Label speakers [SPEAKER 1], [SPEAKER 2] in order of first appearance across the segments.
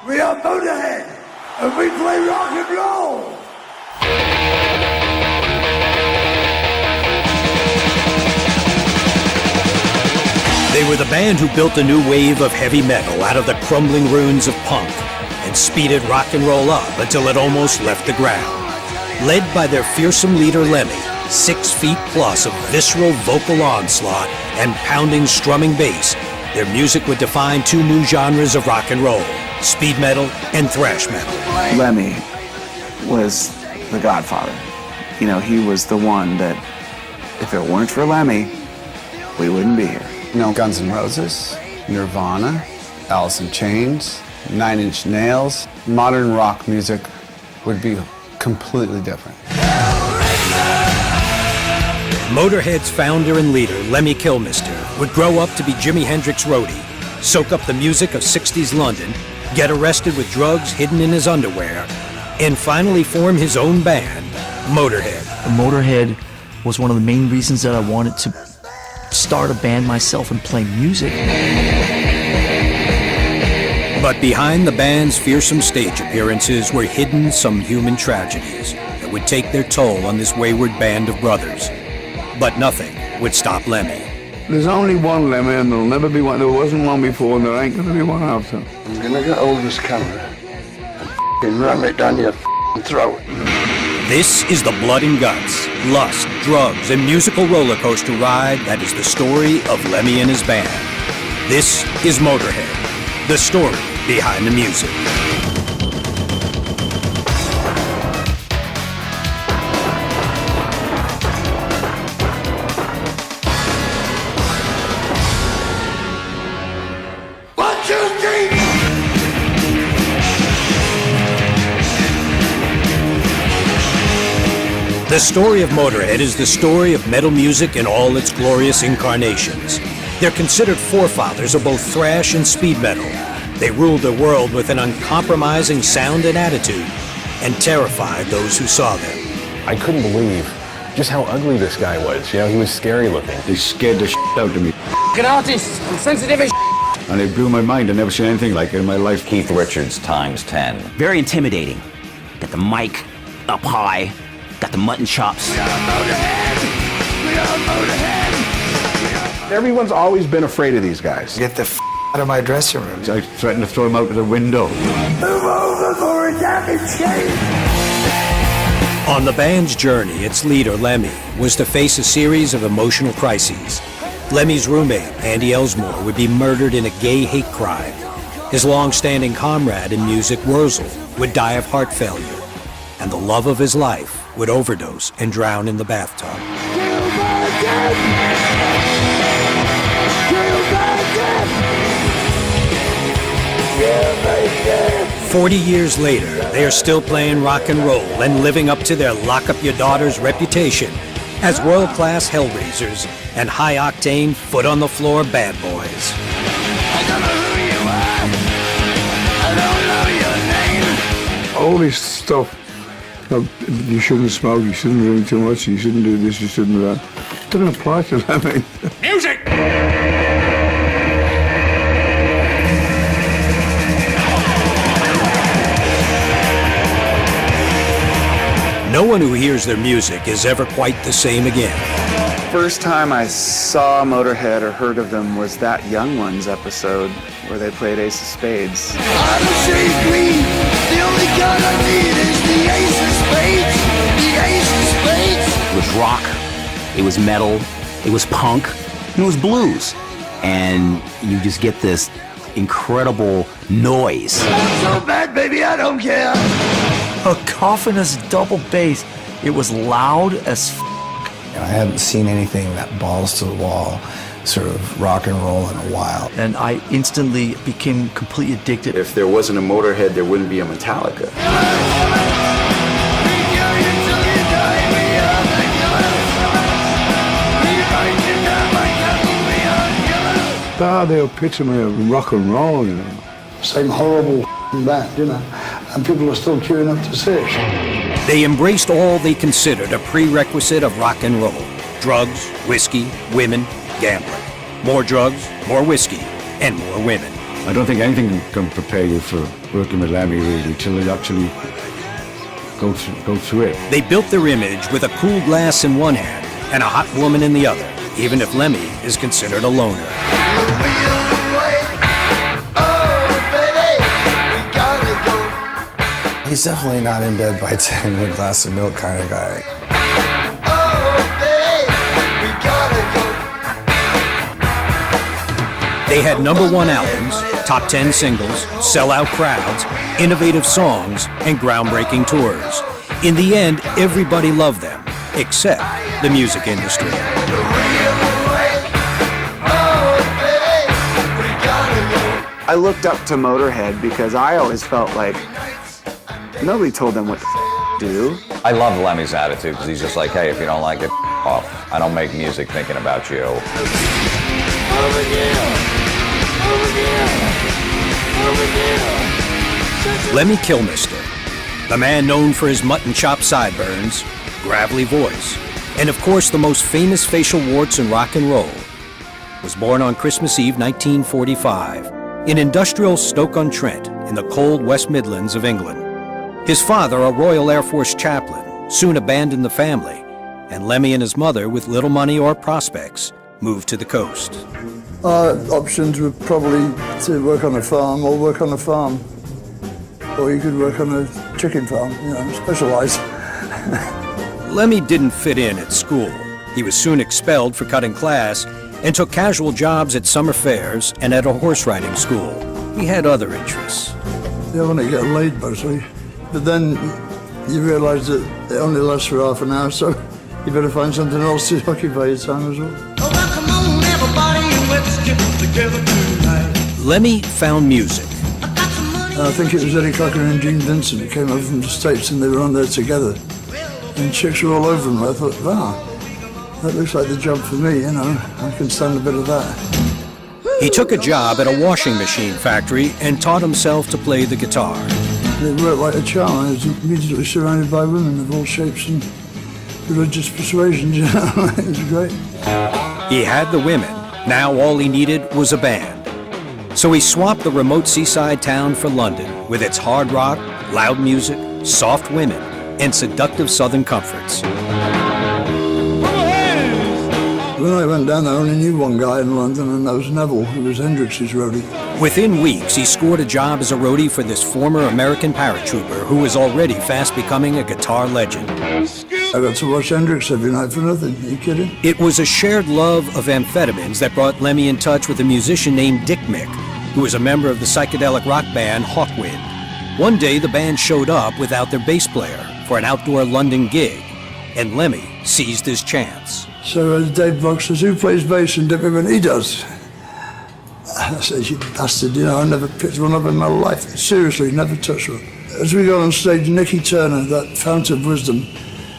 [SPEAKER 1] We are Motörhead, and we play rock and roll.
[SPEAKER 2] They were the band who built a new wave of heavy metal out of the crumbling ruins of punk and speeded rock and roll up until it almost left the ground. Led by their fearsome leader Lemmy, 6 feet plus of visceral vocal onslaught and pounding strumming bass, their music would define 2 new genres of rock and roll, speed metal and thrash metal.
[SPEAKER 3] Lemmy was the godfather. You know, he was the one that, if it weren't for Lemmy, we wouldn't be here.
[SPEAKER 4] You know, Guns N' Roses, Nirvana, Alice in Chains, 9 Inch Nails. Modern rock music would be completely different.
[SPEAKER 2] Motörhead's founder and leader, Lemmy Kilmister, would grow up to be Jimi Hendrix's roadie, soak up the music of 60s London, get arrested with drugs hidden in his underwear, and finally form his own band, Motörhead.
[SPEAKER 5] Motörhead was one of the main reasons that I wanted to start a band myself and play music.
[SPEAKER 2] But behind the band's fearsome stage appearances were hidden some human tragedies that would take their toll on this wayward band of brothers. But nothing would stop Lemmy.
[SPEAKER 1] There's only one Lemmy, and there'll never be one. There wasn't one before, and there ain't gonna be one after.
[SPEAKER 6] I'm gonna get hold of this camera and ram it down your throat.
[SPEAKER 2] This is the blood and guts, lust, drugs, and musical roller coaster ride that is the story of Lemmy and his band. This is Motörhead, the story behind the music. The story of Motörhead is the story of metal music in all its glorious incarnations. They're considered forefathers of both thrash and speed metal. They ruled the world with an uncompromising sound and attitude, and terrified those who saw them.
[SPEAKER 7] I couldn't believe just how ugly this guy was. You know, he was scary looking.
[SPEAKER 1] They scared the out of me.
[SPEAKER 8] An artist, I'm sensitive as
[SPEAKER 1] And it blew my mind. I've never seen anything like it in my life.
[SPEAKER 9] Keith Richards times 10.
[SPEAKER 10] Very intimidating. Got the mic up high, got the mutton chops.
[SPEAKER 4] Everyone's always been afraid of these guys.
[SPEAKER 6] Get the out of my dressing room.
[SPEAKER 1] I threatened to throw him out of the window.
[SPEAKER 6] Move over for a damage change.
[SPEAKER 2] On the band's journey, its leader, Lemmy, was to face a series of emotional crises. Lemmy's roommate, Andy Elsmore, would be murdered in a gay hate crime. His long-standing comrade in music, Wurzel, would die of heart failure. And the love of his life would overdose and drown in the bathtub. 40 years later, they are still playing rock and roll and living up to their lock-up-your-daughters reputation as world-class hellraisers and high-octane, foot-on-the-floor bad boys.
[SPEAKER 1] All this stuff. You shouldn't smoke, you shouldn't drink too much, you shouldn't do this, you shouldn't do that. It doesn't apply to them.
[SPEAKER 2] Music! No one who hears their music is ever quite the same again.
[SPEAKER 3] First time I saw Motörhead or heard of them was that Young Ones episode where they played Ace of Spades.
[SPEAKER 6] I'm a shade green. The only gun I need is the ace of spades. The ace of spades.
[SPEAKER 10] It was rock, it was metal, it was punk, and it was blues. And you just get this incredible noise.
[SPEAKER 6] Not so bad, baby, I don't care.
[SPEAKER 5] A coffinous double bass. It was loud as
[SPEAKER 6] I hadn't seen anything that balls to the wall, sort of rock and roll in a while.
[SPEAKER 5] and I instantly became completely addicted.
[SPEAKER 3] If there wasn't a Motörhead, there wouldn't be a Metallica.
[SPEAKER 1] The epitome of rock and roll, you know.
[SPEAKER 6] Same horrible band, you know, and people are still queuing up to see it.
[SPEAKER 2] They embraced all they considered a prerequisite of rock and roll. Drugs, whiskey, women, gambling. More drugs, more whiskey, and more women.
[SPEAKER 1] I don't think anything can prepare you for working with Lemmy really till you actually go through it.
[SPEAKER 2] They built their image with a cool glass in one hand and a hot woman in the other, even if Lemmy is considered a loner.
[SPEAKER 4] He's definitely not in bed by 10 with a glass of milk kind of guy.
[SPEAKER 2] They had #1 albums, top 10 singles, sellout crowds, innovative songs, and groundbreaking tours. In the end, everybody loved them, except the music industry.
[SPEAKER 3] I looked up to Motörhead because I always felt like nobody told them what to do.
[SPEAKER 9] I love Lemmy's attitude because he's just like, hey, if you don't like it, off. I don't make music thinking about you.
[SPEAKER 2] Lemmy Kilmister, the man known for his mutton chop sideburns, gravelly voice, and of course the most famous facial warts in rock and roll, was born on Christmas Eve 1945 in industrial Stoke-on-Trent in the cold West Midlands of England. His father, a Royal Air Force chaplain, soon abandoned the family, and Lemmy and his mother, with little money or prospects, moved to the coast.
[SPEAKER 11] Our options were probably to work on a farm or work on a farm. Or you could work on a chicken farm, you know, specialise.
[SPEAKER 2] Lemmy didn't fit in at school. He was soon expelled for cutting class and took casual jobs at summer fairs and at a horse riding school. He had other interests.
[SPEAKER 11] You want to get laid mostly, but then you realise that it only lasts for half an hour, so you better find something else to occupy your time as well.
[SPEAKER 2] Lemmy found music.
[SPEAKER 11] I think it was Eddie Cochran and Gene Vincent who came over from the States and they were on there together. And chicks were all over them. I thought, wow, that looks like the job for me, you know. I can stand a bit of that.
[SPEAKER 2] He took a job at a washing machine factory and taught himself to play the guitar.
[SPEAKER 11] It worked like a charm. I was immediately surrounded by women of all shapes and religious persuasions, you know. It was great.
[SPEAKER 2] He had the women. Now all he needed was a band. So he swapped the remote seaside town for London with its hard rock, loud music, soft women, and seductive southern comforts.
[SPEAKER 11] When I went down there, I only knew one guy in London, and that was Neville, who was Hendrix's roadie.
[SPEAKER 2] Within weeks, he scored a job as a roadie for this former American paratrooper who was already fast becoming a guitar legend.
[SPEAKER 11] I got to watch Hendrix every night for nothing. Are you kidding?
[SPEAKER 2] It was a shared love of amphetamines that brought Lemmy in touch with a musician named Dick Mick, who was a member of the psychedelic rock band Hawkwind. One day, the band showed up without their bass player for an outdoor London gig, and Lemmy seized his chance.
[SPEAKER 11] So Dave Brock says, who plays bass? And Dick went, he does. I said, you bastard, you know, I never picked one up in my life. Seriously, never touched one. As we got on stage, Nicky Turner, that fount of wisdom,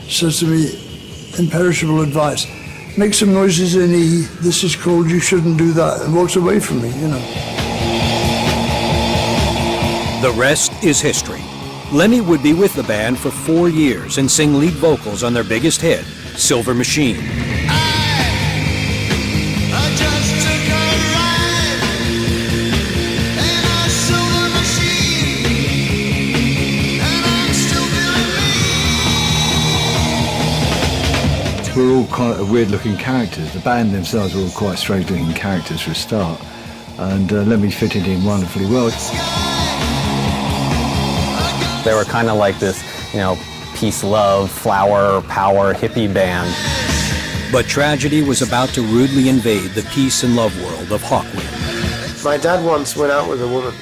[SPEAKER 11] says to me, imperishable advice, make some noises in E, this is called You Shouldn't Do That, and walks away from me, you know.
[SPEAKER 2] The rest is history. Lemmy would be with the band for 4 years and sing lead vocals on their biggest hit, Silver Machine.
[SPEAKER 1] We're all quite weird-looking characters. The band themselves were all quite strange-looking characters for a start, and Lemmy fitted in wonderfully well.
[SPEAKER 7] They were kind of like this, you know, peace, love, flower, power, hippie band.
[SPEAKER 2] But tragedy was about to rudely invade the peace and love world of Hawkwind.
[SPEAKER 12] My dad once went out with a woman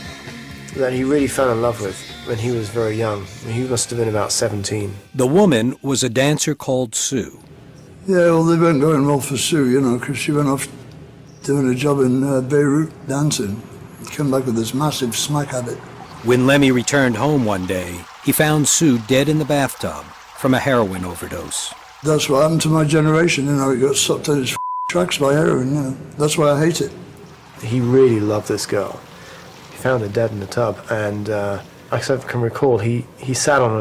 [SPEAKER 12] that he really fell in love with when he was very young. He must have been about 17.
[SPEAKER 2] The woman was a dancer called Sue.
[SPEAKER 11] Yeah, well, they weren't going well for Sue, you know, because she went off doing a job in Beirut dancing. Came back with this massive smack habit.
[SPEAKER 2] When Lemmy returned home one day, he found Sue dead in the bathtub from a heroin overdose.
[SPEAKER 11] That's what happened to my generation, you know, he got sucked in his tracks by heroin, you know. That's why I hate it.
[SPEAKER 12] He really loved this girl. He found her dead in the tub, and I can recall, he sat in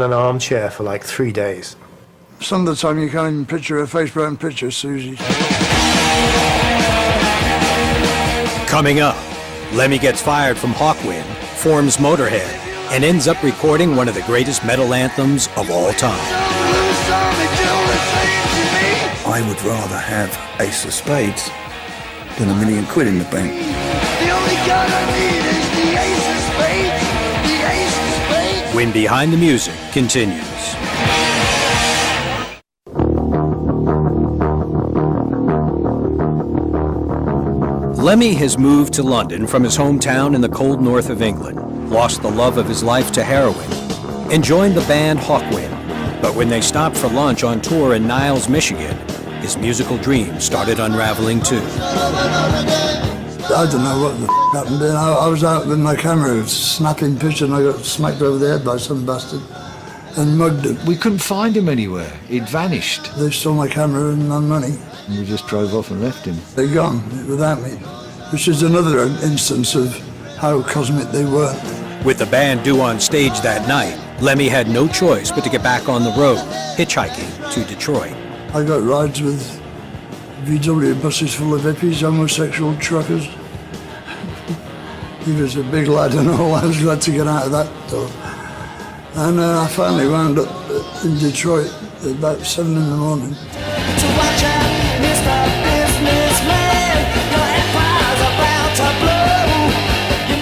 [SPEAKER 12] an armchair for like 3 days.
[SPEAKER 11] Some of the time you can't even picture her face, but I can picture Susie.
[SPEAKER 2] Coming up, Lemmy gets fired from Hawkwind, forms Motörhead, and ends up recording one of the greatest metal anthems of all time.
[SPEAKER 13] I would rather have Ace of Spades than £1 million in the bank.
[SPEAKER 6] The only gun I need is the Ace of Spades. The Ace of Spades.
[SPEAKER 2] When Behind the Music continues. Lemmy has moved to London from his hometown in the cold north of England, lost the love of his life to heroin, and joined the band Hawkwind. But when they stopped for lunch on tour in Niles, Michigan, his musical dreams started unraveling too.
[SPEAKER 11] I don't know what the happened then. I was out with my camera snapping pictures and I got smacked over the head by some bastard and mugged him.
[SPEAKER 14] We couldn't find him anywhere. He'd vanished.
[SPEAKER 11] They stole my camera and my money.
[SPEAKER 14] And we just drove off and left him.
[SPEAKER 11] They're gone without me, which is another instance of how cosmic they were.
[SPEAKER 2] With the band due on stage that night, Lemmy had no choice but to get back on the road, hitchhiking to Detroit.
[SPEAKER 11] I got rides with VW buses full of hippies, homosexual truckers. He was a big lad and all. I was glad to get out of that door. And I finally wound up in Detroit at about 7 in the morning.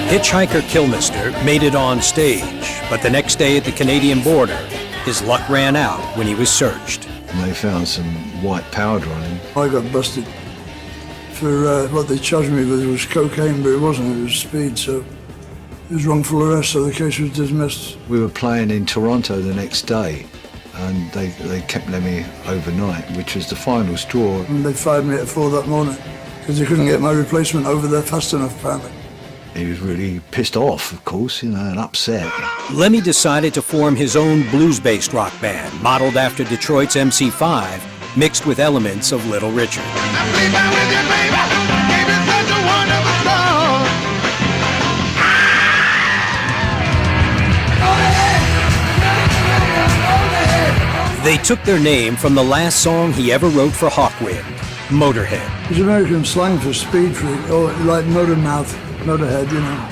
[SPEAKER 2] Hitchhiker Kilmister made it on stage, but the next day at the Canadian border, his luck ran out when he was searched.
[SPEAKER 14] And they found some white powder on him.
[SPEAKER 11] I got busted for what they charged me with was cocaine, but it wasn't, it was speed, so it was wrongful arrest, so the case was dismissed.
[SPEAKER 14] We were playing in Toronto the next day, and they kept Lemmy overnight, which was the final straw.
[SPEAKER 11] And they fired me at 4 that morning, because they couldn't get my replacement over there fast enough, apparently.
[SPEAKER 14] He was really pissed off, of course, and upset.
[SPEAKER 2] Lemmy decided to form his own blues-based rock band, modeled after Detroit's MC5, mixed with elements of Little Richard. They took their name from the last song he ever wrote for Hawkwind, Motörhead.
[SPEAKER 11] It's American slang for speed freak, or like motor mouth, Motörhead, you know.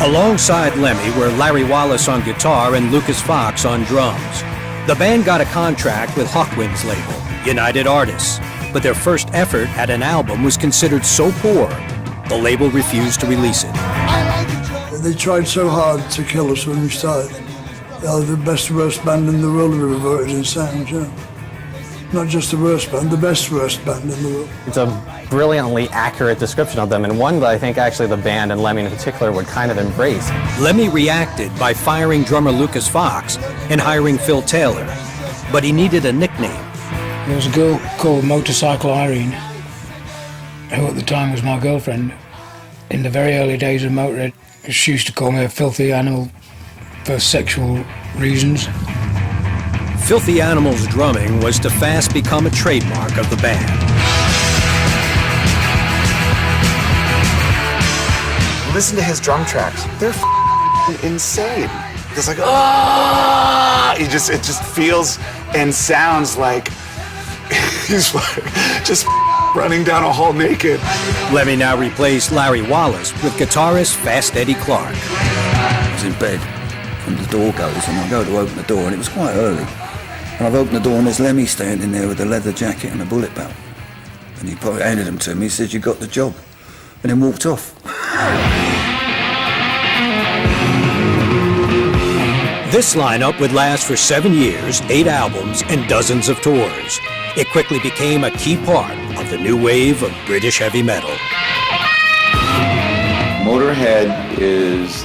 [SPEAKER 2] Alongside Lemmy were Larry Wallace on guitar and Lucas Fox on drums. The band got a contract with Hawkwind's label, United Artists, but their first effort at an album was considered so poor, the label refused to release it.
[SPEAKER 11] They tried so hard to kill us when we started. They are the best, worst band in the world, we were voted in sound, you know. Not just the worst band, the best, worst band in the world.
[SPEAKER 7] It's a brilliantly accurate description of them, and one that I think actually the band and Lemmy in particular would kind of embrace.
[SPEAKER 2] Lemmy reacted by firing drummer Lucas Fox and hiring Phil Taylor, but he needed a nickname.
[SPEAKER 15] There was a girl called Motorcycle Irene, who at the time was my girlfriend. In the very early days of Motörhead, she used to call me a filthy animal for sexual reasons.
[SPEAKER 2] Filthy Animal's drumming was to fast become a trademark of the band.
[SPEAKER 3] Listen to his drum tracks. They're insane. It's like, ah! It just feels and sounds like he's like just running down a hall naked.
[SPEAKER 2] Lemmy now replaced Larry Wallace with guitarist Fast Eddie Clark.
[SPEAKER 13] I was in bed and the door goes and I go to open the door and it was quite early. And I've opened the door and there's Lemmy standing there with a leather jacket and a bullet belt. And he handed them to me, he said, "You got the job." And then walked off.
[SPEAKER 2] This lineup would last for 7 years, 8 albums, and dozens of tours. It quickly became a key part of the new wave of British heavy metal.
[SPEAKER 16] Motörhead is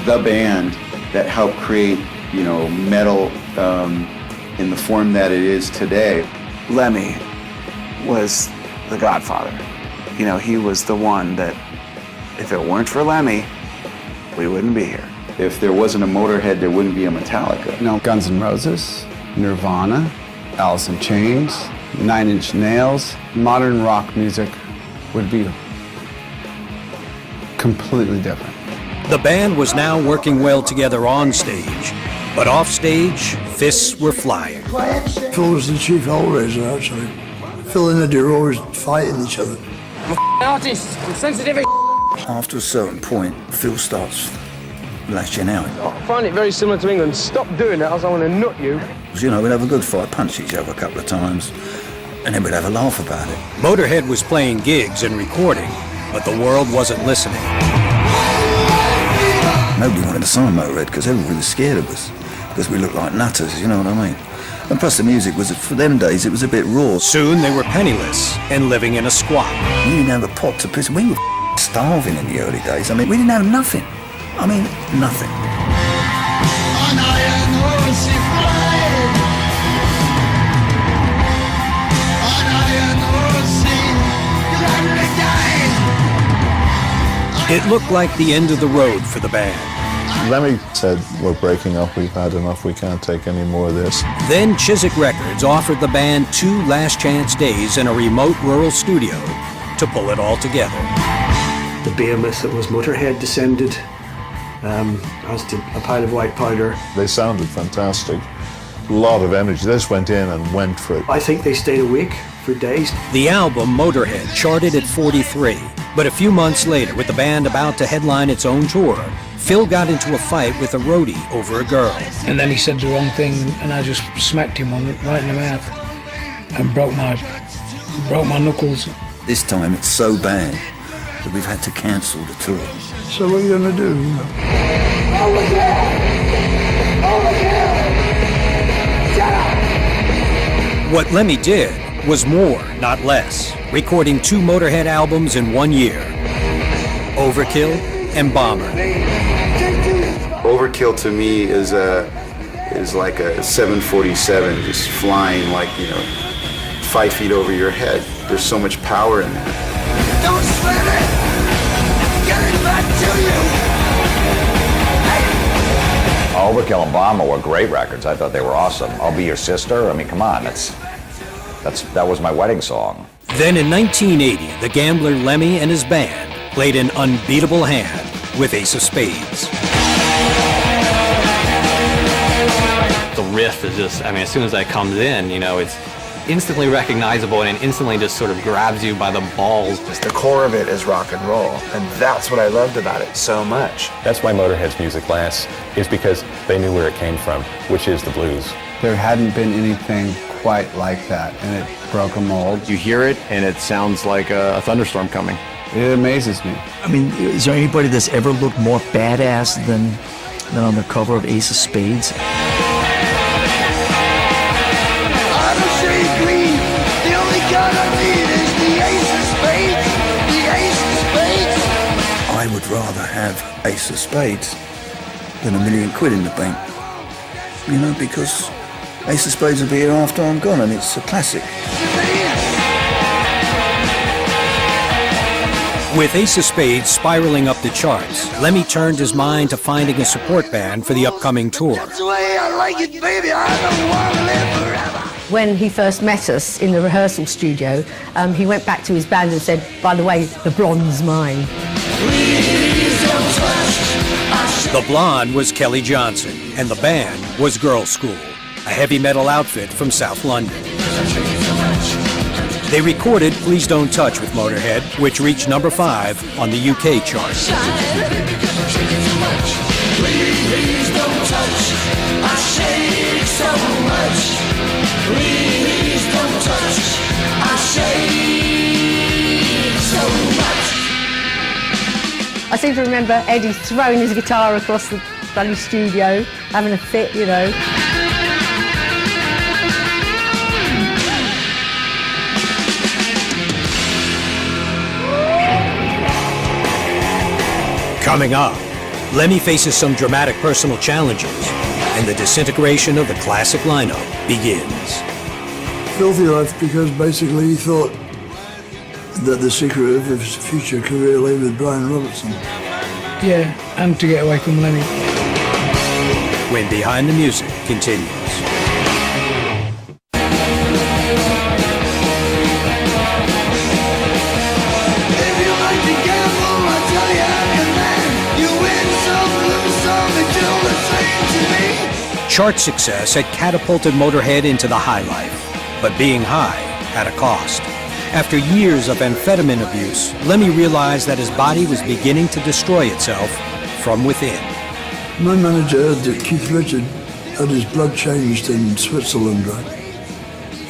[SPEAKER 16] the band that helped create, metal in the form that it is today.
[SPEAKER 3] Lemmy was the godfather. He was the one that, if it weren't for Lemmy, we wouldn't be here.
[SPEAKER 16] If there wasn't a Motörhead, there wouldn't be a Metallica.
[SPEAKER 4] Guns N' Roses, Nirvana, Alice in Chains, 9 Inch Nails. Modern rock music would be completely different.
[SPEAKER 2] The band was now working well together on stage, But offstage, fists were flying.
[SPEAKER 11] Phil was the chief hellraiser, actually. Phil and Eddie were always fighting each other.
[SPEAKER 8] Artist, I'm sensitive as
[SPEAKER 13] After a certain point, Phil starts lashing out.
[SPEAKER 8] I find it very similar to England. Stop doing that, else I want to nut you.
[SPEAKER 13] You know, we'd have a good fight, punch each other a couple of times, and then we'd have a laugh about it.
[SPEAKER 2] Motörhead was playing gigs and recording, but the world wasn't listening.
[SPEAKER 13] Nobody wanted to sign Motörhead because everybody was scared of us, because we looked like nutters, you know what I mean? And plus the music was, for them days, it was a bit raw.
[SPEAKER 2] Soon they were penniless and living in a squat.
[SPEAKER 13] We didn't have a pot to piss. We were starving in the early days. I mean, we didn't have nothing. I mean, nothing.
[SPEAKER 2] It looked like the end of the road for the band.
[SPEAKER 17] Lemmy said, we're breaking up, we've had enough, we can't take any more of this.
[SPEAKER 2] Then Chiswick Records offered the band 2 last chance days in a remote rural studio to pull it all together.
[SPEAKER 18] The behemoth that was Motörhead descended, as did a pile of white powder.
[SPEAKER 17] They sounded fantastic. A lot of energy. They just went in and went for it.
[SPEAKER 18] I think they stayed awake for days.
[SPEAKER 2] The album Motörhead charted at 43, but a few months later, with the band about to headline its own tour, Phil got into a fight with a roadie over a girl.
[SPEAKER 15] And then he said the wrong thing, and I just smacked him right in the mouth and broke my knuckles.
[SPEAKER 13] This time it's so bad that we've had to cancel the tour.
[SPEAKER 11] So what are you going to do?
[SPEAKER 6] Over here! Over here! Shut up!
[SPEAKER 2] What Lemmy did was more, not less, recording 2 Motörhead albums in 1 year. Overkill and Bomber.
[SPEAKER 4] Overkill to me is like a 747 just flying like, 5 feet over your head. There's so much power in that.
[SPEAKER 6] Don't slam it! Get it back to you!
[SPEAKER 9] Overkill and Bomber were great records. I thought they were awesome. I'll Be Your Sister. I mean, come on, that was my wedding song.
[SPEAKER 2] Then in 1980, the gambler Lemmy and his band played an unbeatable hand with Ace of Spades.
[SPEAKER 7] The riff is just, as soon as that comes in, it's instantly recognizable and it instantly just sort of grabs you by the balls.
[SPEAKER 3] The core of it is rock and roll, and that's what I loved about it so much.
[SPEAKER 19] That's why Motörhead's music lasts, is because they knew where it came from, which is the blues.
[SPEAKER 4] There hadn't been anything quite like that, and it broke a mold.
[SPEAKER 19] You hear it, and it sounds like a thunderstorm coming.
[SPEAKER 4] It amazes me.
[SPEAKER 5] I mean, is there anybody that's ever looked more badass than on the cover of Ace of Spades?
[SPEAKER 6] I'm a shade green. The only card I need is the Ace of Spades. The Ace of Spades.
[SPEAKER 13] I would rather have Ace of Spades than £1 million in the bank. Because Ace of Spades will be here after I'm gone, and it's a classic.
[SPEAKER 2] With Ace of Spades spiraling up the charts, Lemmy turned his mind to finding a support band for the upcoming tour.
[SPEAKER 6] That's the way I like it, baby. I don't want to live forever.
[SPEAKER 20] When he first met us in the rehearsal studio, he went back to his band and said, by the way, the blonde's mine.
[SPEAKER 2] The blonde was Kelly Johnson, and the band was Girl School, a heavy metal outfit from South London. They recorded Please Don't Touch with Motörhead, which reached number 5 on the UK chart.
[SPEAKER 6] Please don't touch. I shake so much. Please don't touch. I shake so much.
[SPEAKER 20] I seem to remember Eddie throwing his guitar across the bloody studio, having a fit,
[SPEAKER 2] Coming up, Lemmy faces some dramatic personal challenges, and the disintegration of the classic lineup begins.
[SPEAKER 11] Filthy left because basically he thought that the secret of his future career lay with Brian Robertson.
[SPEAKER 15] Yeah, and to get away from Lemmy.
[SPEAKER 2] When Behind the Music continues. Chart success had catapulted Motörhead into the high life, but being high had a cost. After years of amphetamine abuse, Lemmy realized that his body was beginning to destroy itself from within.
[SPEAKER 11] My manager heard that Keith Richard had his blood changed in Switzerland, right?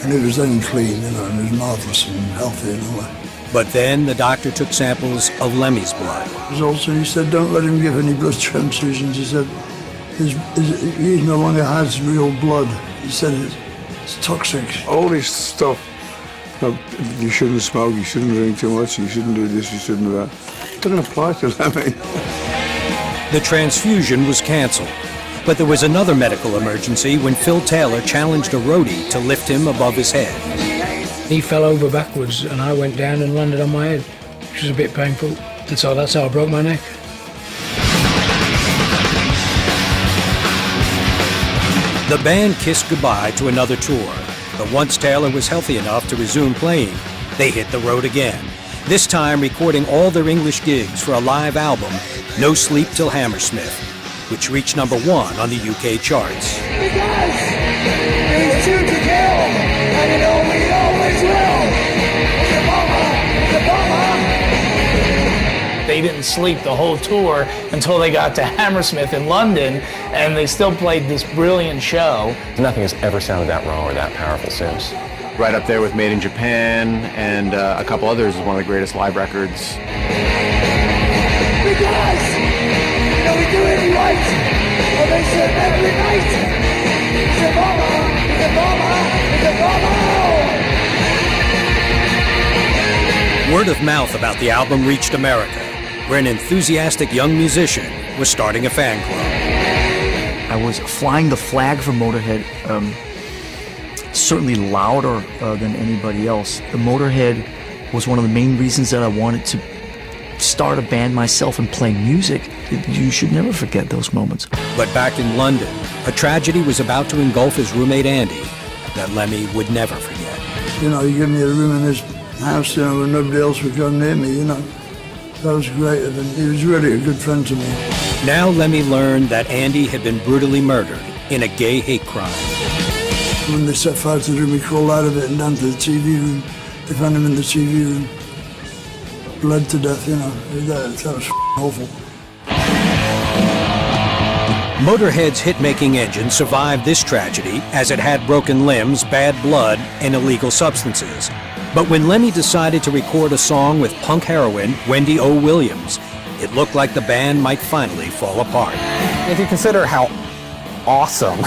[SPEAKER 11] And it was then clean, you know, and it was marvellous and healthy and all that.
[SPEAKER 2] But then the doctor took samples of Lemmy's blood.
[SPEAKER 11] Also, he said, don't let him give any blood transfusions. He said, he no longer has real blood. He said it's toxic.
[SPEAKER 1] All this stuff, you shouldn't smoke, you shouldn't drink too much, you shouldn't do this, you shouldn't do that. It doesn't apply to Lemmy.
[SPEAKER 2] The transfusion was canceled, but there was another medical emergency when Phil Taylor challenged a roadie to lift him above his head.
[SPEAKER 15] He fell over backwards and I went down and landed on my head, which was a bit painful. And so that's how I broke my neck.
[SPEAKER 2] The band kissed goodbye to another tour, but once Taylor was healthy enough to resume playing, they hit the road again, this time recording all their English gigs for a live album, No Sleep Till Hammersmith, which reached #1 on the UK charts.
[SPEAKER 6] Because we shoot to kill, and you know we always will. It's a bomber.
[SPEAKER 21] They didn't sleep the whole tour until they got to Hammersmith in London, and they still played this brilliant show.
[SPEAKER 19] Nothing has ever sounded that raw or that powerful since.
[SPEAKER 22] Right up there with Made in Japan and a couple others is one of the greatest live records.
[SPEAKER 6] Because, you know, we do it right. Well, they said every night. It's a bomber, it's a bomber, it's a bomber.
[SPEAKER 2] Word of mouth about the album reached America, where an enthusiastic young musician was starting a fan club.
[SPEAKER 5] I was flying the flag for Motörhead, certainly louder than anybody else. The Motörhead was one of the main reasons that I wanted to start a band myself and play music. You should never forget those moments.
[SPEAKER 2] But back in London, a tragedy was about to engulf his roommate Andy that Lemmy would never forget.
[SPEAKER 11] You know, he gave me a room in his house, you know, where nobody else would come near me, you know. That was great of him. He was really a good friend to me.
[SPEAKER 2] Now Lemmy learned that Andy had been brutally murdered in a gay hate crime.
[SPEAKER 11] When they set fire to the room, he crawled out of it and down to the TV room. They found him in the TV room. Bled to death, you know. That was awful.
[SPEAKER 2] Motörhead's hit-making engine survived this tragedy as it had broken limbs, bad blood, and illegal substances. But when Lemmy decided to record a song with punk heroine Wendy O. Williams, it looked like the band might finally fall apart.
[SPEAKER 7] If you consider how awesome,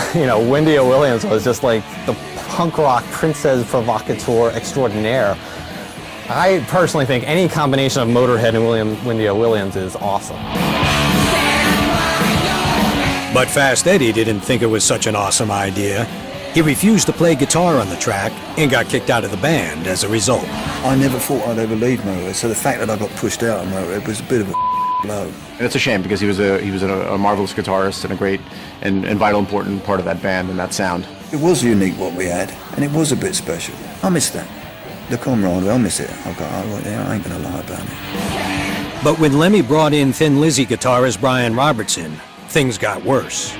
[SPEAKER 7] Wendy O. Williams was, just like the punk rock princess provocateur extraordinaire, I personally think any combination of Motörhead and Wendy O. Williams is awesome.
[SPEAKER 2] But Fast Eddie didn't think it was such an awesome idea. He refused to play guitar on the track and got kicked out of the band as a result.
[SPEAKER 13] I never thought I'd ever leave Motörhead, so the fact that I got pushed out of Motörhead was a bit of a blow.
[SPEAKER 22] And it's a shame because he was a marvelous guitarist and a great and vital important part of that band and that sound.
[SPEAKER 13] It was unique what we had, and it was a bit special. I miss that. The camaraderie, I miss it. I ain't gonna lie about it.
[SPEAKER 2] But when Lemmy brought in Thin Lizzy guitarist Brian Robertson, things got worse.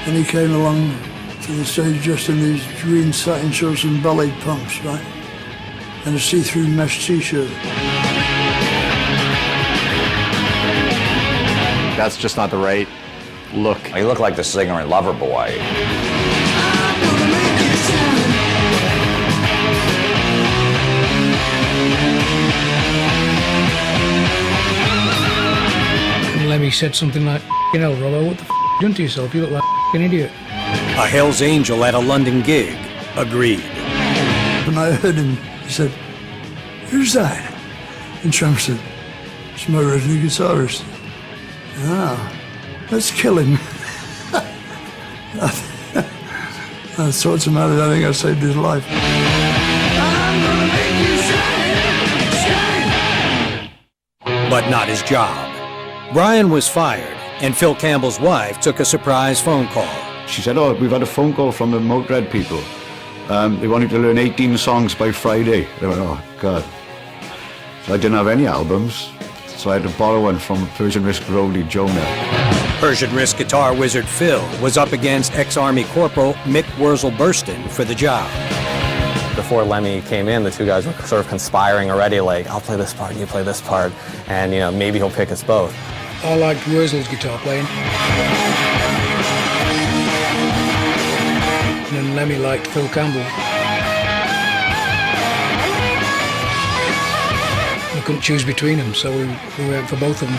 [SPEAKER 11] And he came along to the stage just in these green satin shorts and ballet pumps, right? And a see-through mesh t-shirt.
[SPEAKER 22] That's just not the right look.
[SPEAKER 9] You look like the singer in Loverboy.
[SPEAKER 15] And Lemmy said something like, Rollo, what the you done to yourself? You look like an idiot.
[SPEAKER 2] A Hell's Angel at a London gig agreed.
[SPEAKER 11] When I heard him, he said, "Who's that?" And Trump said, "It's my original guitarist." Ah, let's kill him. I thought about it, I think I saved his life.
[SPEAKER 2] But not his job. Brian was fired, and Phil Campbell's wife took a surprise phone call.
[SPEAKER 14] She said, "Oh, we've had a phone call from the Motörhead people. They wanted to learn 18 songs by Friday." I went, "Oh, God." So I didn't have any albums, so I had to borrow one from Persian Risk roadie Jonah.
[SPEAKER 2] Persian wrist guitar wizard Phil was up against ex-Army Corporal Mick Wurzel-Burston for the job.
[SPEAKER 7] Before Lemmy came in, the two guys were sort of conspiring already, like, I'll play this part, you play this part, and maybe he'll pick us both.
[SPEAKER 15] I liked Wurzel's guitar playing. And then Lemmy liked Phil Campbell. We couldn't choose between them, so we went for both of them.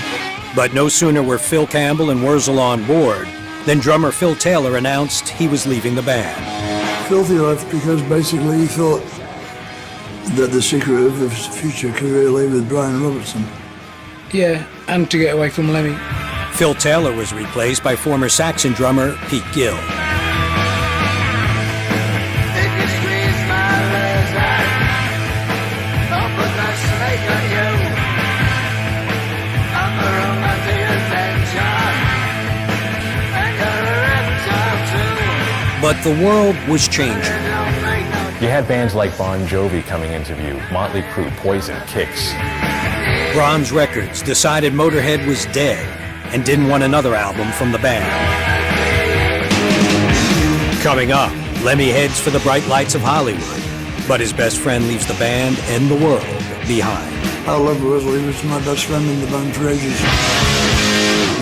[SPEAKER 2] But no sooner were Phil Campbell and Wurzel on board than drummer Phil Taylor announced he was leaving the band.
[SPEAKER 11] Filthy left because basically he thought that the secret of his future career lay with Brian Robertson.
[SPEAKER 15] Yeah, and to get away from Lemmy.
[SPEAKER 2] Phil Taylor was replaced by former Saxon drummer Pete Gill. But the world was changing.
[SPEAKER 19] You had bands like Bon Jovi coming into view, Motley Crue, Poison, Kix.
[SPEAKER 2] Brahms Records decided Motörhead was dead and didn't want another album from the band. Coming up, Lemmy heads for the bright lights of Hollywood, but his best friend leaves the band and the world behind.
[SPEAKER 11] I love Wurzel. He was my best friend in the band for ages.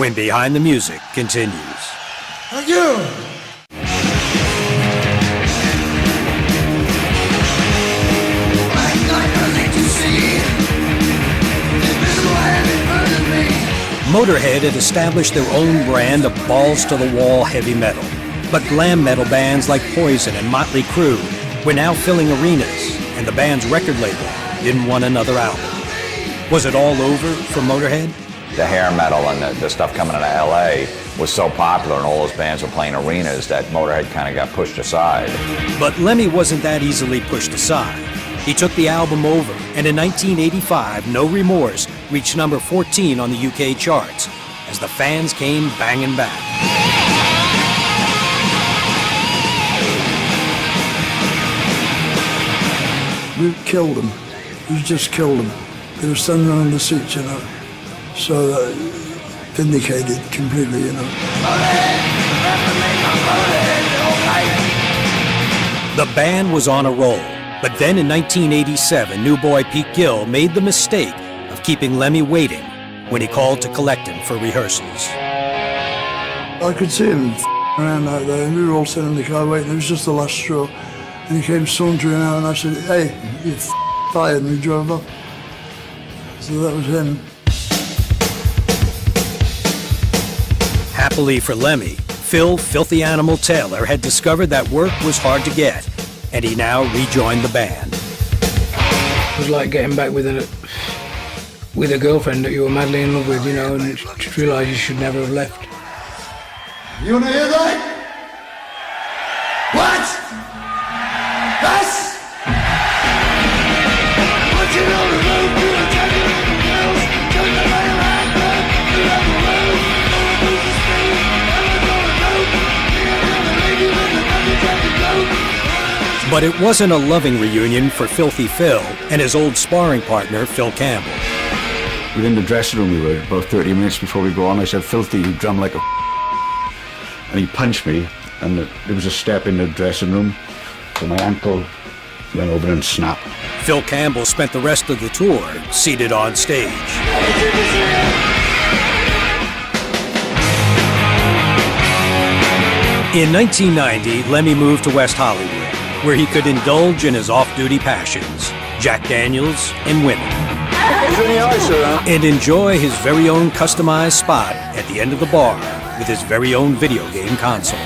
[SPEAKER 2] When Behind the Music continues.
[SPEAKER 11] Thank you.
[SPEAKER 2] Motörhead had established their own brand of balls-to-the-wall heavy metal. But glam metal bands like Poison and Motley Crue were now filling arenas, and the band's record label didn't want another album. Was it all over for Motörhead?
[SPEAKER 9] The hair metal and the stuff coming out of LA was so popular and all those bands were playing arenas that Motörhead kind of got pushed aside.
[SPEAKER 2] But Lemmy wasn't that easily pushed aside. He took the album over, and in 1985, No Remorse reached number 14 on the UK charts as the fans came banging back.
[SPEAKER 11] We killed them. We just killed them. They were standing on the seats, so vindicated completely,
[SPEAKER 2] The band was on a roll. But then in 1987, new boy Pete Gill made the mistake of keeping Lemmy waiting when he called to collect him for rehearsals.
[SPEAKER 11] I could see him around out there, and we were all sitting in the car waiting. It was just the last straw. And he came sauntering out, and I said, "Hey, you're fired," and we drove up. So that was him.
[SPEAKER 2] Happily for Lemmy, Phil "Filthy Animal" Taylor had discovered that work was hard to get, and he now rejoined the band.
[SPEAKER 15] It was like getting back with a girlfriend that you were madly in love with, and just realised you should never have left.
[SPEAKER 6] You wanna hear that? What? Us? Watching on the road, doing taking on the girls, turn the light around, around the world. Lose the speed, never gonna go. Being on the lady with the money traffic go.
[SPEAKER 2] But it wasn't a loving reunion for Filthy Phil and his old sparring partner, Phil Campbell.
[SPEAKER 10] Within the dressing room, we were about 30 minutes before we go on. I said, "Filthy, you drum like a and he punched me, and there was a step in the dressing room, so my ankle went over and snapped.
[SPEAKER 2] Phil Campbell spent the rest of the tour seated on stage. In 1990, Lemmy moved to West Hollywood, where he could indulge in his off-duty passions, Jack Daniels and women, and enjoy his very own customized spot at the end of the bar with his very own video game console.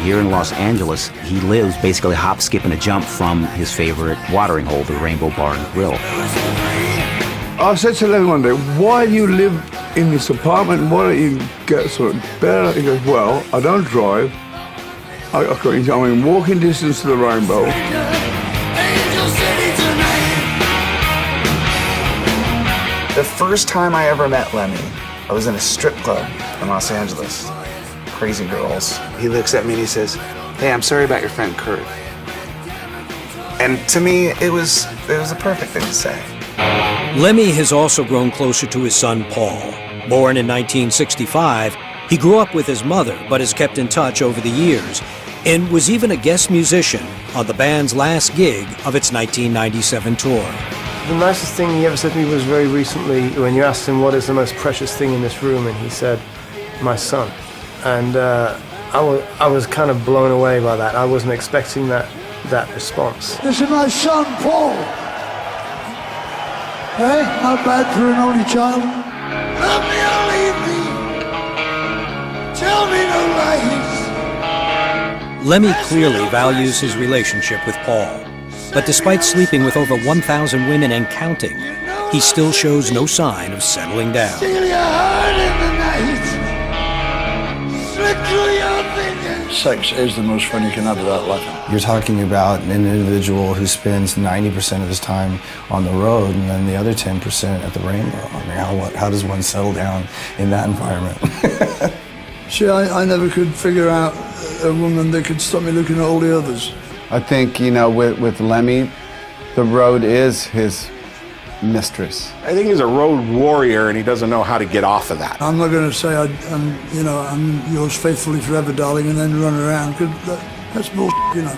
[SPEAKER 12] Here in Los Angeles, he lives basically a hop, skip, and a jump from his favorite watering hole, the Rainbow Bar and Grill.
[SPEAKER 1] I said to Lemmy one day, "Why do you live in this apartment? Why don't you get something better?" He goes, "Well, I don't drive. I'm in walking distance to the Rainbow."
[SPEAKER 3] The first time I ever met Lemmy, I was in a strip club in Los Angeles. Crazy girls. He looks at me and he says, "Hey, I'm sorry about your friend Kurt." And to me, it was a perfect thing to say.
[SPEAKER 2] Lemmy has also grown closer to his son Paul. Born in 1965, He grew up with his mother, but has kept in touch over the years, and was even a guest musician on the band's last gig of its 1997 tour.
[SPEAKER 8] The nicest thing he ever said to me was very recently when you asked him what is the most precious thing in this room, and he said, my son. And I was kind of blown away by that. I wasn't expecting that response.
[SPEAKER 11] This is my son, Paul. Hey, not bad for an only child.
[SPEAKER 6] Love me or leave me. Tell me no lies.
[SPEAKER 2] Lemmy clearly values his relationship with Paul, but despite sleeping with over 1,000 women and counting, he still shows no sign of settling down.
[SPEAKER 6] Steal your heart in the night. Slip through your fingers.
[SPEAKER 11] Sex is the most fun you can have without laughing.
[SPEAKER 4] You're talking about an individual who spends 90% of his time on the road and then the other 10% at the Rainbow. I mean, how does one settle down in that environment?
[SPEAKER 11] See, I never could figure out a woman that could stop me looking at all the others.
[SPEAKER 4] I think, you know, with Lemmy, the road is his mistress.
[SPEAKER 16] I think he's a road warrior and he doesn't know how to get off of that.
[SPEAKER 11] I'm not going to say I'm yours faithfully forever, darling, and then run around, because that's bullshit, you know.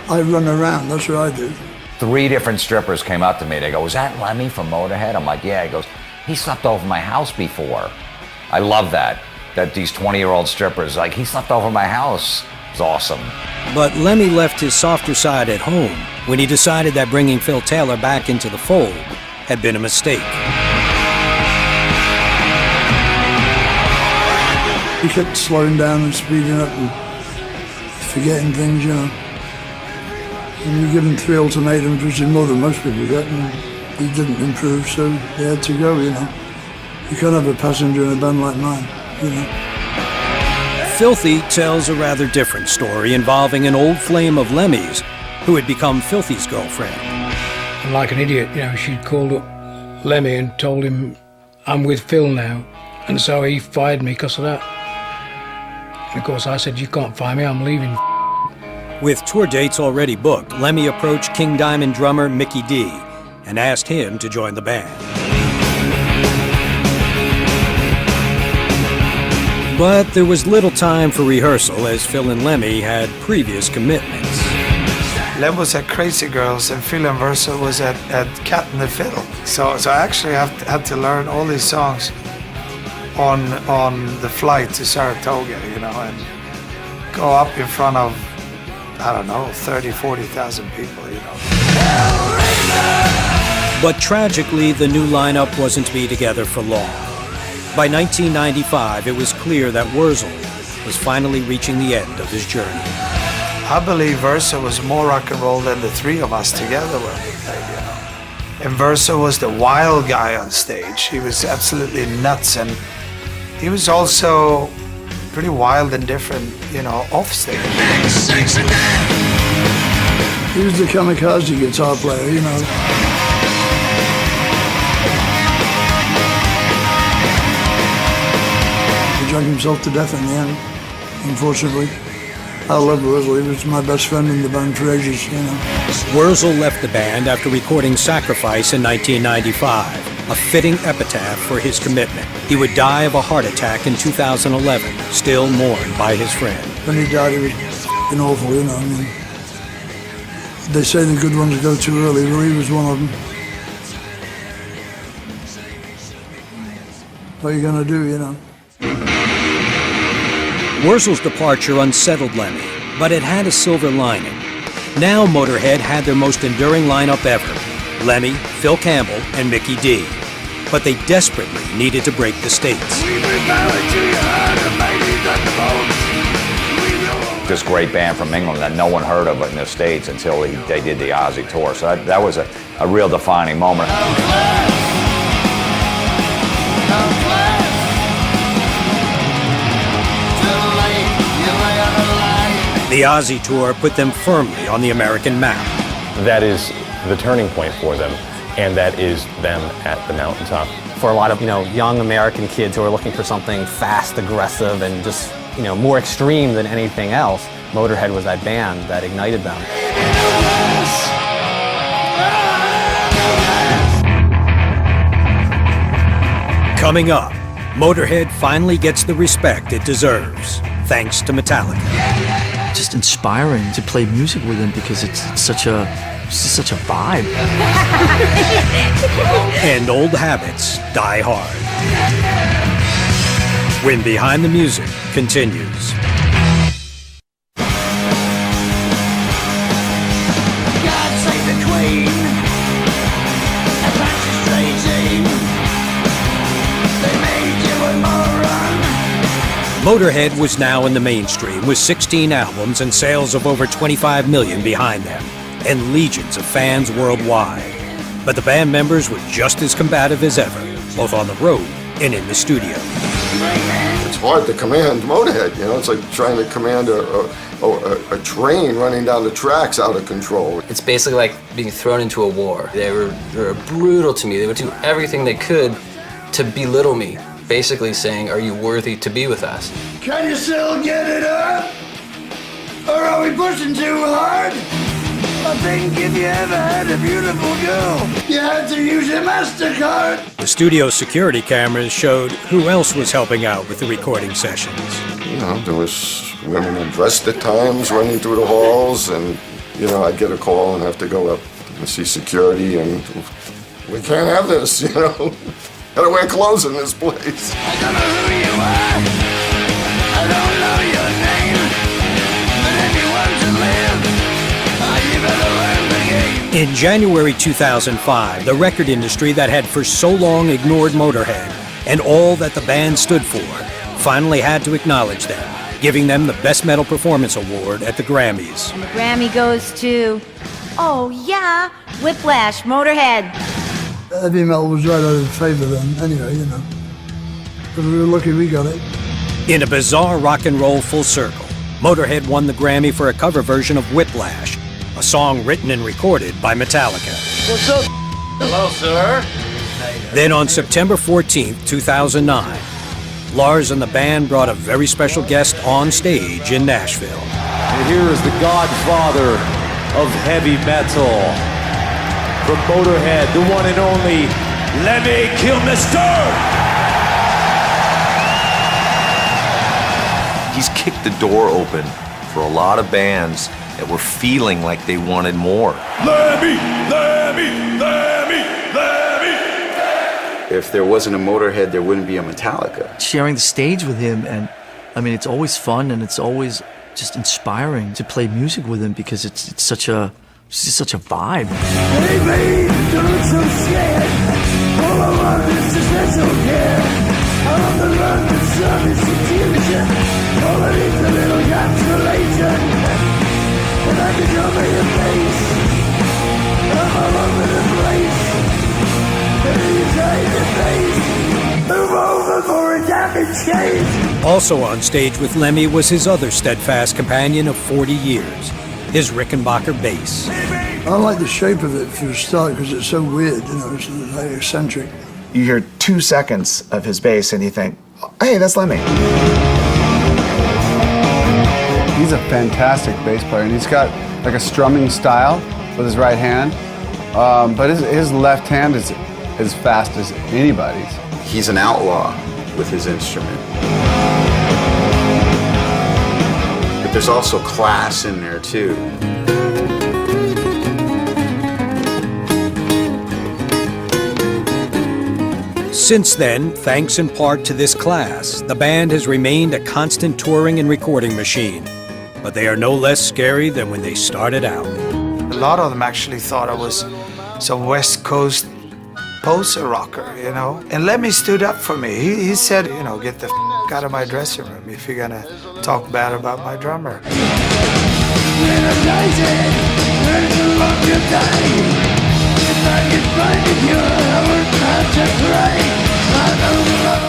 [SPEAKER 11] I run around, that's what I do.
[SPEAKER 9] 3 different strippers came up to me. They go, "Was that Lemmy from Motörhead?" I'm like, "Yeah." He goes, "He slept over my house before." I love that these 20-year-old strippers, like, he slept over my house. It's awesome.
[SPEAKER 2] But Lemmy left his softer side at home when he decided that bringing Phil Taylor back into the fold had been a mistake.
[SPEAKER 11] He kept slowing down and speeding up and forgetting things, you know. And you give him 3 ultimatums, which is more than most people get, and he didn't improve, so he had to go, you know. You can't have a passenger in a band like mine, you know.
[SPEAKER 2] Filthy tells a rather different story involving an old flame of Lemmy's who had become Filthy's girlfriend.
[SPEAKER 15] And like an idiot, you know, she'd called up Lemmy and told him, I'm with Phil now. And so he fired me because of that. And of course I said, you can't fire me, I'm leaving.
[SPEAKER 2] With tour dates already booked, Lemmy approached King Diamond drummer Mickey D and asked him to join the band. But there was little time for rehearsal as Phil and Lemmy had previous commitments.
[SPEAKER 23] Lem was at Crazy Girls and Phil and Versa was at Cat and the Fiddle. So I actually had to learn all these songs on the flight to Saratoga, you know, and go up in front of, I don't know, 30, 40,000 people, you know.
[SPEAKER 2] But tragically, the new lineup wasn't to be together for long. By 1995, it was clear that Wurzel was finally reaching the end of his journey.
[SPEAKER 23] I believe Versa was more rock and roll than the 3 of us together when we played, you know. And Versa was the wild guy on stage. He was absolutely nuts, and he was also pretty wild and different, you know, off stage.
[SPEAKER 11] He was the kamikaze guitar player, you know. He drank himself to death in the end, unfortunately. I love Wurzel. He was my best friend in the band for ages, you know.
[SPEAKER 2] Wurzel left the band after recording Sacrifice in 1995, a fitting epitaph for his commitment. He would die of a heart attack in 2011, still mourned by his friend.
[SPEAKER 11] When he died, it was f***ing awful, you know. I mean, they say the good ones go too early. Well, he was one of them. What are you going to do, you know?
[SPEAKER 2] Wurzel's departure unsettled Lemmy, but it had a silver lining. Now Motörhead had their most enduring lineup ever: Lemmy, Phil Campbell, and Mickey D. But they desperately needed to break the States.
[SPEAKER 9] This great band from England that no one heard of in the States until they did the Ozzy tour. So that was a real defining moment.
[SPEAKER 2] The Ozzy tour put them firmly on the American map.
[SPEAKER 19] That is the turning point for them, and that is them at the mountaintop.
[SPEAKER 7] For a lot of, young American kids who are looking for something fast, aggressive, and just, more extreme than anything else, Motörhead was that band that ignited them.
[SPEAKER 2] Coming up, Motörhead finally gets the respect it deserves, thanks to Metallica.
[SPEAKER 5] Just inspiring to play music with him because it's such a vibe.
[SPEAKER 2] And old habits die hard. When Behind the Music continues.
[SPEAKER 6] God save the Queen. Apache's regime. They made you a moron.
[SPEAKER 2] Motörhead was now in the mainstream with 16 albums and sales of over 25 million behind them, and legions of fans worldwide. But the band members were just as combative as ever, both on the road and in the studio.
[SPEAKER 17] It's hard to command Motörhead, you know, it's like trying to command a train running down the tracks out of control.
[SPEAKER 18] It's basically like being thrown into a war. They were brutal to me. They would do everything they could to belittle me, basically saying, "Are you worthy to be with us?"
[SPEAKER 11] Can you still get it up? Or are we pushing too hard? I think if you ever had a beautiful girl, you had to use your MasterCard.
[SPEAKER 2] The studio security cameras showed who else was helping out with the recording sessions.
[SPEAKER 17] You know, there was women undressed at times running through the halls, and, you know, I'd get a call and have to go up and see security, and we can't have this, you know. Gotta wear clothes in this place.
[SPEAKER 6] I don't know who you are. I don't know your name. But if you want to live, you better learn the game.
[SPEAKER 2] In January 2005, the record industry that had for so long ignored Motörhead and all that the band stood for finally had to acknowledge them, giving them the Best Metal Performance Award at the Grammys.
[SPEAKER 20] And the Grammy goes to, oh yeah, Whiplash, Motörhead.
[SPEAKER 11] Heavy metal was right out of favour then, anyway, you know. But we were lucky we got it.
[SPEAKER 2] In a bizarre rock and roll full circle, Motörhead won the Grammy for a cover version of Whiplash, a song written and recorded by Metallica.
[SPEAKER 6] What's up? Hello, sir.
[SPEAKER 2] Then on September 14th, 2009, Lars and the band brought a very special guest on stage in Nashville.
[SPEAKER 24] And here is the godfather of heavy metal. From Motörhead, the one and only Lemmy Kilmister.
[SPEAKER 25] He's kicked the door open for a lot of bands that were feeling like they wanted more.
[SPEAKER 6] Lemmy, Lemmy, Lemmy, Lemmy.
[SPEAKER 4] If there wasn't a Motörhead, there wouldn't be a Metallica.
[SPEAKER 5] Sharing the stage with him, and I mean, it's always fun and it's always just inspiring to play music with him because it's such a vibe.
[SPEAKER 6] Hey, babe, don't look so scared. All I want is just let you care. I'm on the run with some institution. All I need is a little consolation. And I can cover your face. I'm all over the place. And inside your face. Move over for a damage case.
[SPEAKER 2] Also on stage with Lemmy was his other steadfast companion of 40 years, his Rickenbacker bass.
[SPEAKER 11] I like the shape of it for a start because it's so weird, you know, it's like eccentric.
[SPEAKER 3] You hear 2 seconds of his bass and you think, hey, that's Lemmy.
[SPEAKER 4] He's a fantastic bass player, and he's got like a strumming style with his right hand, but his left hand is as fast as anybody's.
[SPEAKER 17] He's an outlaw with his instrument. But there's also class in there too.
[SPEAKER 2] Since then, thanks in part to this class, the band has remained a constant touring and recording machine. But they are no less scary than when they started out.
[SPEAKER 23] A lot of them actually thought I was some West Coast poser rocker, you know. And Lemmy stood up for me. He said, you know, get the out of my dressing room if you're gonna talk bad about my drummer.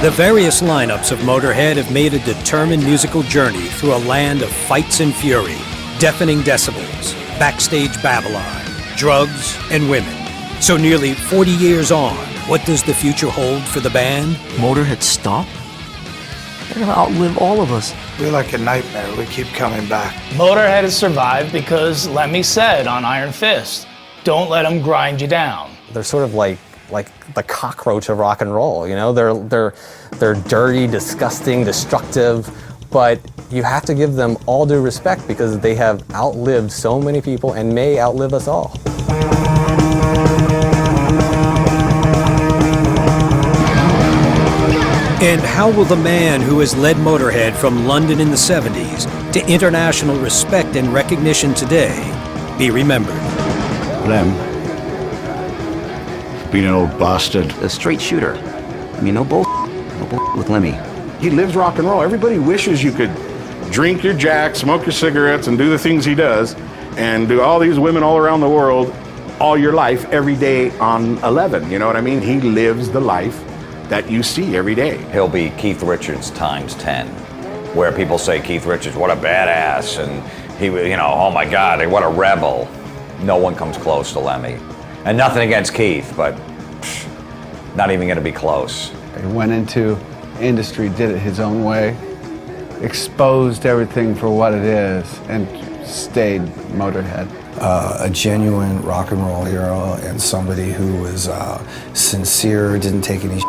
[SPEAKER 2] The various lineups of Motörhead have made a determined musical journey through a land of fights and fury, deafening decibels, backstage Babylon, drugs, and women. So nearly 40 years on, what does the future hold for the band?
[SPEAKER 5] Motörhead stop? They're gonna outlive all of us.
[SPEAKER 23] We're like a nightmare. We keep coming back.
[SPEAKER 21] Motörhead has survived because Lemmy said on Iron Fist, don't let them grind you down.
[SPEAKER 7] They're sort of like like the cockroach of rock and roll. You know, they're dirty, disgusting, destructive, but you have to give them all due respect because they have outlived so many people and may outlive us all.
[SPEAKER 2] And how will the man who has led Motörhead from London in the 70s to international respect and recognition today be remembered?
[SPEAKER 10] Lem, being an old bastard.
[SPEAKER 12] A straight shooter. I mean, no bull with Lemmy.
[SPEAKER 16] He lives rock and roll. Everybody wishes you could drink your jack, smoke your cigarettes, and do the things he does, and do all these women all around the world all your life, every day on 11. You know what I mean? He lives the life that you see every day.
[SPEAKER 9] He'll be Keith Richards times 10, where people say Keith Richards, what a badass, and he, you know, oh my God, what a rebel. No one comes close to Lemmy. And nothing against Keith, but not even going to be close.
[SPEAKER 4] He went into industry, did it his own way, exposed everything for what it is, and stayed Motörhead.
[SPEAKER 13] A genuine rock and roll hero and somebody who was sincere, didn't take any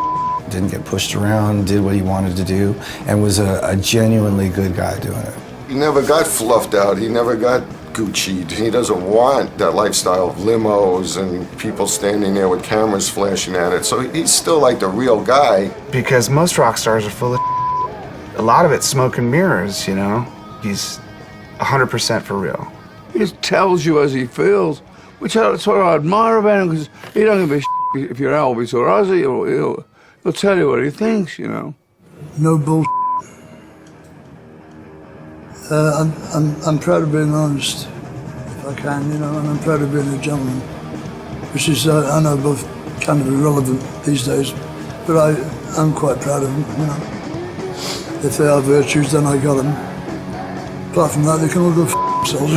[SPEAKER 13] didn't get pushed around, did what he wanted to do, and was a genuinely good guy doing it.
[SPEAKER 17] He never got fluffed out. He never got Gucci'd. He doesn't want that lifestyle of limos and people standing there with cameras flashing at it. So he's still like the real guy.
[SPEAKER 3] Because most rock stars are full of a lot of it's smoke and mirrors, you know? He's 100% for real.
[SPEAKER 1] He just tells you as he feels, which that's what I admire about him, because he don't give a if you're Elvis or Ozzy, he'll tell you what he thinks, you know.
[SPEAKER 11] No bull. I'm proud of being honest, if I can, you know, and I'm proud of being a gentleman, which is, I know, both kind of irrelevant these days, but I'm quite proud of them, you know. If they are virtues, then I got them. Apart from that, they can all go f*** themselves.